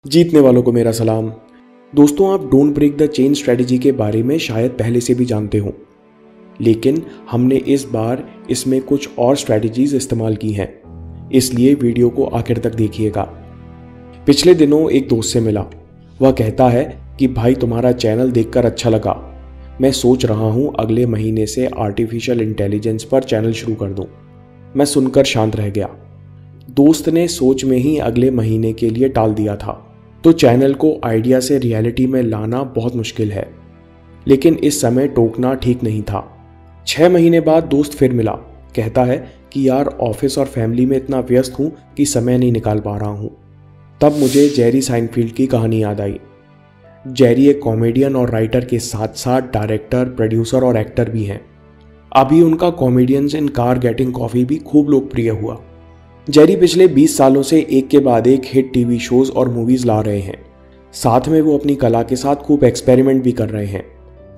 जीतने वालों को मेरा सलाम। दोस्तों, आप don't break the chain strategy के बारे में शायद पहले से भी जानते हो, लेकिन हमने इस बार इसमें कुछ और स्ट्रेटजीज इस्तेमाल की हैं, इसलिए वीडियो को आखिर तक देखिएगा। पिछले दिनों एक दोस्त से मिला। वह कहता है कि भाई तुम्हारा चैनल देखकर अच्छा लगा, मैं सोच रहा हूँ अगले महीने से आर्टिफिशियल इंटेलिजेंस पर चैनल शुरू कर दूँ। मैं सुनकर शांत रह गया। दोस्त ने सोच में ही अगले महीने के लिए टाल दिया था, तो चैनल को आइडिया से रियलिटी में लाना बहुत मुश्किल है, लेकिन इस समय टोकना ठीक नहीं था। 6 महीने बाद दोस्त फिर मिला। कहता है कि यार ऑफिस और फैमिली में इतना व्यस्त हूँ कि समय नहीं निकाल पा रहा हूँ। तब मुझे जेरी साइनफील्ड की कहानी याद आई। जेरी एक कॉमेडियन और राइटर के साथ साथ डायरेक्टर, प्रोड्यूसर और एक्टर भी हैं। अभी उनका कॉमेडियंस इन कार गेटिंग कॉफी भी खूब लोकप्रिय हुआ। जेरी पिछले 20 सालों से एक के बाद एक हिट टीवी शोज और मूवीज ला रहे हैं। साथ में वो अपनी कला के साथ खूब एक्सपेरिमेंट भी कर रहे हैं।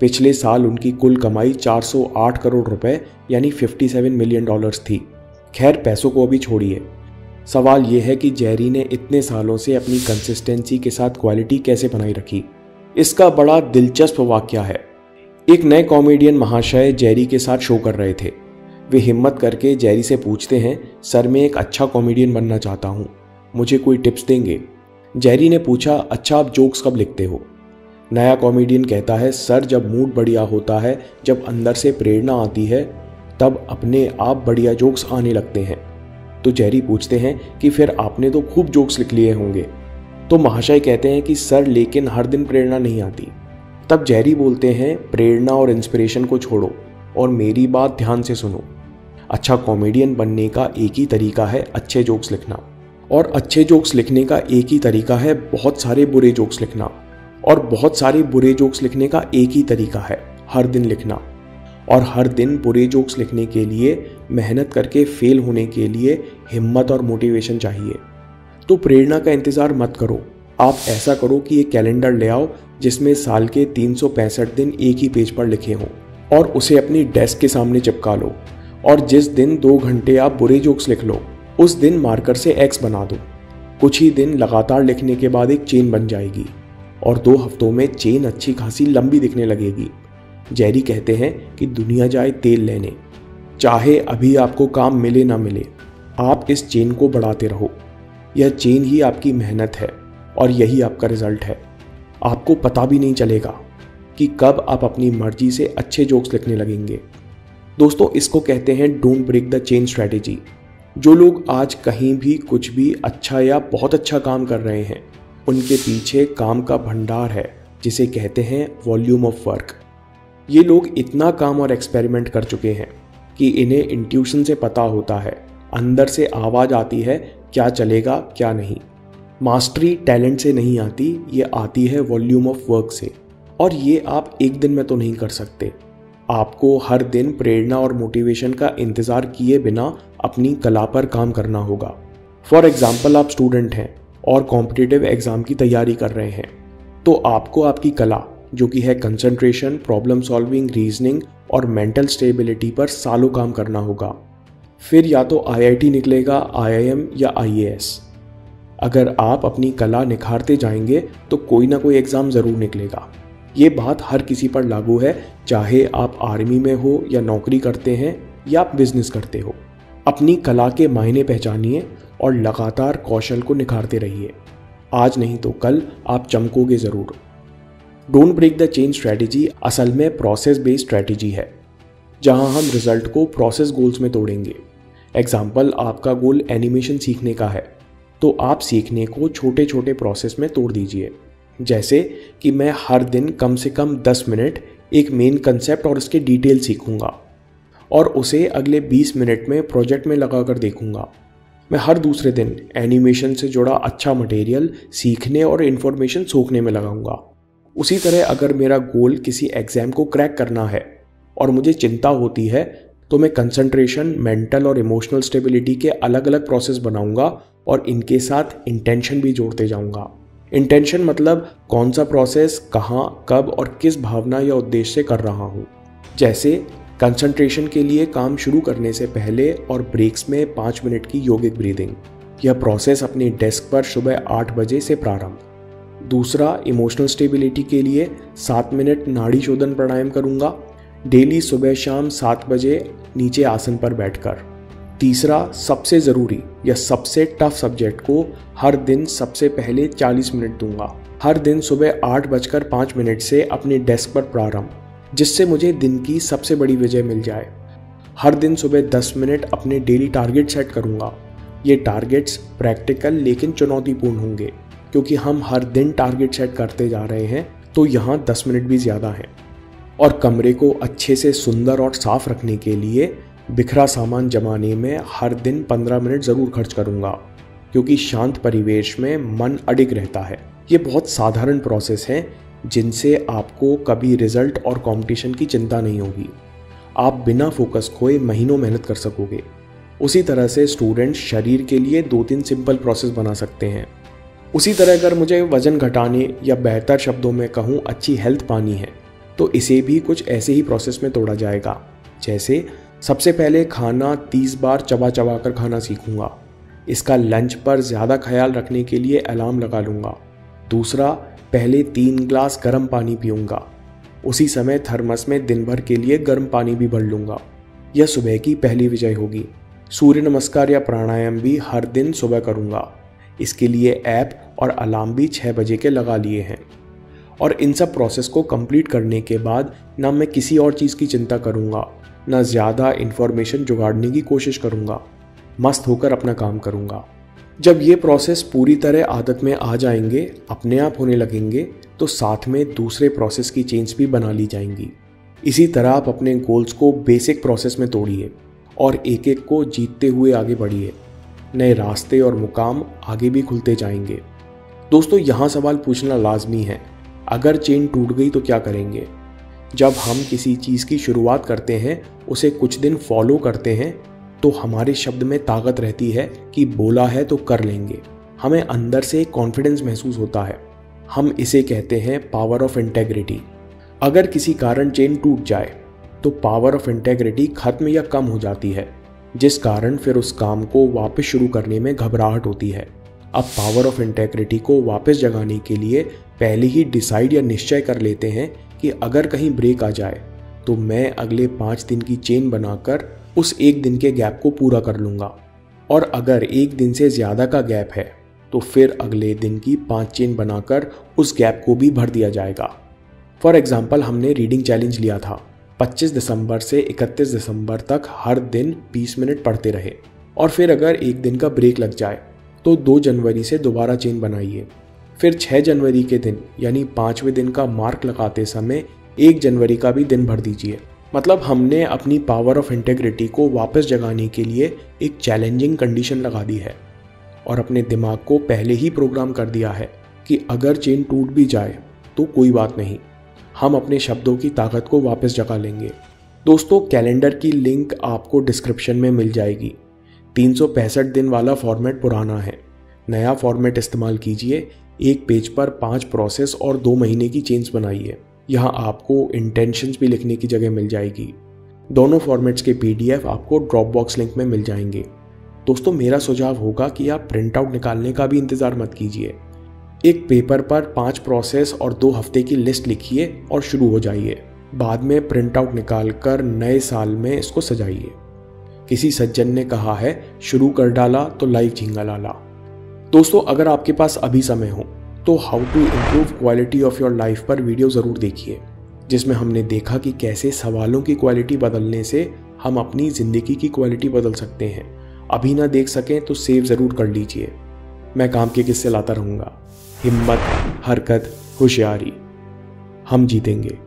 पिछले साल उनकी कुल कमाई 408 करोड़ रुपए यानी $57 मिलियन थी। खैर, पैसों को अभी छोड़िए, सवाल यह है कि जेरी ने इतने सालों से अपनी कंसिस्टेंसी के साथ क्वालिटी कैसे बनाई रखी। इसका बड़ा दिलचस्प वाकया है। एक नए कॉमेडियन महाशय जेरी के साथ शो कर रहे थे। वे हिम्मत करके जेरी से पूछते हैं, सर मैं एक अच्छा कॉमेडियन बनना चाहता हूँ, मुझे कोई टिप्स देंगे? जेरी ने पूछा, अच्छा आप जोक्स कब लिखते हो? नया कॉमेडियन कहता है, सर जब मूड बढ़िया होता है, जब अंदर से प्रेरणा आती है, तब अपने आप बढ़िया जोक्स आने लगते हैं। तो जेरी पूछते हैं कि फिर आपने तो खूब जोक्स लिख लिए होंगे। तो महाशय कहते हैं कि सर लेकिन हर दिन प्रेरणा नहीं आती। तब जेरी बोलते हैं, प्रेरणा और इंस्पिरेशन को छोड़ो और मेरी बात ध्यान से सुनो। अच्छा कॉमेडियन बनने का एक ही तरीका है अच्छे जोक्स लिखना, और अच्छे जोक्स लिखने का एक ही तरीका है बहुत सारे बुरे जोक्स लिखना, और बहुत सारे बुरे जोक्स लिखने का एक ही तरीका है हर दिन लिखना। और हर दिन बुरे जोक्स लिखने के लिए, मेहनत करके फेल होने के लिए हिम्मत और मोटिवेशन चाहिए। तो प्रेरणा का इंतज़ार मत करो, आप ऐसा करो कि एक कैलेंडर ले आओ जिसमें साल के 365 दिन एक ही पेज पर लिखे हों, और उसे अपनी डेस्क के सामने चिपका लो। और जिस दिन 2 घंटे आप बुरे जोक्स लिख लो, उस दिन मार्कर से X बना दो। कुछ ही दिन लगातार लिखने के बाद एक चेन बन जाएगी, और 2 हफ्तों में चेन अच्छी खासी लंबी दिखने लगेगी। जेरी कहते हैं कि दुनिया जाए तेल लेने, चाहे अभी आपको काम मिले ना मिले, आप इस चेन को बढ़ाते रहो। यह चेन ही आपकी मेहनत है और यही आपका रिजल्ट है। आपको पता भी नहीं चलेगा कि कब आप अपनी मर्जी से अच्छे जोक्स लिखने लगेंगे। दोस्तों, इसको कहते हैं don't break the chain strategy. जो लोग आज कहीं भी कुछ भी अच्छा या बहुत अच्छा काम कर रहे हैं, उनके पीछे काम का भंडार है जिसे कहते हैं वॉल्यूम ऑफ वर्क। ये लोग इतना काम और एक्सपेरिमेंट कर चुके हैं कि इन्हें इंट्यूशन से पता होता है, अंदर से आवाज़ आती है क्या चलेगा क्या नहीं। मास्टरी टैलेंट से नहीं आती, ये आती है वॉल्यूम ऑफ वर्क से। और ये आप एक दिन में तो नहीं कर सकते। आपको हर दिन प्रेरणा और मोटिवेशन का इंतज़ार किए बिना अपनी कला पर काम करना होगा। फॉर एग्जाम्पल, आप स्टूडेंट हैं और कॉम्पिटिटिव एग्ज़ाम की तैयारी कर रहे हैं, तो आपको आपकी कला जो कि है कंसंट्रेशन, प्रॉब्लम सॉल्विंग, रीजनिंग और मेंटल स्टेबिलिटी पर सालों काम करना होगा। फिर या तो IIT निकलेगा, IIM या IAS। अगर आप अपनी कला निखारते जाएंगे तो कोई ना कोई एग्ज़ाम ज़रूर निकलेगा। ये बात हर किसी पर लागू है, चाहे आप आर्मी में हो या नौकरी करते हैं या आप बिजनेस करते हो। अपनी कला के मायने पहचानिए और लगातार कौशल को निखारते रहिए। आज नहीं तो कल आप चमकोगे ज़रूर। Don't break the chain strategy असल में प्रोसेस बेस्ड स्ट्रैटेजी है, जहां हम रिजल्ट को प्रोसेस गोल्स में तोड़ेंगे। एग्जाम्पल, आपका गोल एनिमेशन सीखने का है, तो आप सीखने को छोटे छोटे प्रोसेस में तोड़ दीजिए। जैसे कि मैं हर दिन कम से कम 10 मिनट एक मेन कंसेप्ट और उसके डिटेल सीखूंगा, और उसे अगले 20 मिनट में प्रोजेक्ट में लगा कर देखूंगा। मैं हर दूसरे दिन एनिमेशन से जुड़ा अच्छा मटेरियल सीखने और इन्फॉर्मेशन सोखने में लगाऊंगा। उसी तरह अगर मेरा गोल किसी एग्ज़ाम को क्रैक करना है और मुझे चिंता होती है, तो मैं कंसंट्रेशन, मेंटल और इमोशनल स्टेबिलिटी के अलग अलग प्रोसेस बनाऊंगा और इनके साथ इंटेंशन भी जोड़ते जाऊंगा। इंटेंशन मतलब कौन सा प्रोसेस कहाँ, कब और किस भावना या उद्देश्य से कर रहा हूँ। जैसे कंसंट्रेशन के लिए काम शुरू करने से पहले और ब्रेक्स में 5 मिनट की योगिक ब्रीदिंग। यह प्रोसेस अपने डेस्क पर सुबह 8 बजे से प्रारंभ। दूसरा, इमोशनल स्टेबिलिटी के लिए 7 मिनट नाड़ी शोधन प्राणायाम करूंगा, डेली सुबह शाम 7 बजे नीचे आसन पर बैठकर। तीसरा, सबसे ज़रूरी या सबसे टफ सब्जेक्ट को हर दिन सबसे पहले 40 मिनट दूंगा। हर दिन सुबह 8:05 से अपने डेस्क पर प्रारंभ, जिससे मुझे दिन की सबसे बड़ी विजय मिल जाए। हर दिन सुबह 10 मिनट अपने डेली टारगेट सेट करूंगा। ये टारगेट्स प्रैक्टिकल लेकिन चुनौतीपूर्ण होंगे, क्योंकि हम हर दिन टारगेट सेट करते जा रहे हैं, तो यहाँ 10 मिनट भी ज़्यादा हैं। और कमरे को अच्छे से सुंदर और साफ रखने के लिए बिखरा सामान जमाने में हर दिन 15 मिनट ज़रूर खर्च करूँगा, क्योंकि शांत परिवेश में मन अडिग रहता है। ये बहुत साधारण प्रोसेस है जिनसे आपको कभी रिजल्ट और कंपटीशन की चिंता नहीं होगी। आप बिना फोकस खोए महीनों मेहनत कर सकोगे। उसी तरह से स्टूडेंट्स शरीर के लिए 2-3 सिंपल प्रोसेस बना सकते हैं। उसी तरह अगर मुझे वजन घटाने या बेहतर शब्दों में कहूँ अच्छी हेल्थ पानी है, तो इसे भी कुछ ऐसे ही प्रोसेस में तोड़ा जाएगा। जैसे सबसे पहले खाना 30 बार चबा चबा कर खाना सीखूंगा। इसका लंच पर ज़्यादा ख्याल रखने के लिए अलार्म लगा लूँगा। दूसरा, पहले 3 ग्लास गर्म पानी पीऊँगा। उसी समय थर्मस में दिन भर के लिए गर्म पानी भी भर लूँगा। यह सुबह की पहली विजय होगी। सूर्य नमस्कार या प्राणायाम भी हर दिन सुबह करूँगा। इसके लिए ऐप और अलार्म भी 6 बजे के लगा लिए हैं। और इन सब प्रोसेस को कंप्लीट करने के बाद ना मैं किसी और चीज़ की चिंता करूँगा, ना ज़्यादा इन्फॉर्मेशन जुगाड़ने की कोशिश करूँगा। मस्त होकर अपना काम करूँगा। जब ये प्रोसेस पूरी तरह आदत में आ जाएंगे, अपने आप होने लगेंगे, तो साथ में दूसरे प्रोसेस की चेन्स भी बना ली जाएंगी। इसी तरह आप अपने गोल्स को बेसिक प्रोसेस में तोड़िए और एक एक को जीतते हुए आगे बढ़िए। नए रास्ते और मुकाम आगे भी खुलते जाएंगे। दोस्तों, यहाँ सवाल पूछना लाजमी है, अगर चेन टूट गई तो क्या करेंगे? जब हम किसी चीज़ की शुरुआत करते हैं, उसे कुछ दिन फॉलो करते हैं, तो हमारे शब्द में ताकत रहती है कि बोला है तो कर लेंगे। हमें अंदर से कॉन्फिडेंस महसूस होता है। हम इसे कहते हैं पावर ऑफ इंटेग्रिटी। अगर किसी कारण चेन टूट जाए तो पावर ऑफ इंटेग्रिटी खत्म या कम हो जाती है, जिस कारण फिर उस काम को वापस शुरू करने में घबराहट होती है। अब पावर ऑफ इंटेग्रिटी को वापस जगाने के लिए पहले ही डिसाइड या निश्चय कर लेते हैं कि अगर कहीं ब्रेक आ जाए तो मैं अगले 5 दिन की चेन बनाकर उस एक दिन के गैप को पूरा कर लूँगा, और अगर एक दिन से ज़्यादा का गैप है तो फिर अगले दिन की 5 चेन बनाकर उस गैप को भी भर दिया जाएगा। फॉर एग्जाम्पल, हमने रीडिंग चैलेंज लिया था। 25 दिसंबर से 31 दिसंबर तक हर दिन 20 मिनट पढ़ते रहे, और फिर अगर एक दिन का ब्रेक लग जाए तो 2 जनवरी से दोबारा चेन बनाइए। फिर 6 जनवरी के दिन यानी 5वें दिन का मार्क लगाते समय 1 जनवरी का भी दिन भर दीजिए। मतलब हमने अपनी पावर ऑफ इंटेग्रिटी को वापस जगाने के लिए एक चैलेंजिंग कंडीशन लगा दी है और अपने दिमाग को पहले ही प्रोग्राम कर दिया है कि अगर चेन टूट भी जाए तो कोई बात नहीं, हम अपने शब्दों की ताकत को वापस जगा लेंगे। दोस्तों, कैलेंडर की लिंक आपको डिस्क्रिप्शन में मिल जाएगी। 365 दिन वाला फॉर्मेट पुराना है, नया फॉर्मेट इस्तेमाल कीजिए। एक पेज पर 5 प्रोसेस और 2 महीने की चेन्स बनाइए। यहाँ आपको इंटेंशंस भी लिखने की जगह मिल जाएगी। दोनों फॉर्मेट्स के PDF आपको ड्रॉप बॉक्स लिंक में मिल जाएंगे। दोस्तों, मेरा सुझाव होगा कि आप प्रिंट आउट निकालने का भी इंतज़ार मत कीजिए। एक पेपर पर 5 प्रोसेस और 2 हफ्ते की लिस्ट लिखिए और शुरू हो जाइए। बाद में प्रिंट आउट निकाल कर नए साल में इसको सजाइए। किसी सज्जन ने कहा है, शुरू कर डाला तो लाइफ झींगा लाला। दोस्तों, अगर आपके पास अभी समय हो तो how to improve quality of your life पर वीडियो ज़रूर देखिए, जिसमें हमने देखा कि कैसे सवालों की क्वालिटी बदलने से हम अपनी ज़िंदगी की क्वालिटी बदल सकते हैं। अभी ना देख सकें तो सेव ज़रूर कर लीजिए। मैं काम के किस्से लाता रहूँगा। हिम्मत, हरकत, होशियारी, हम जीतेंगे।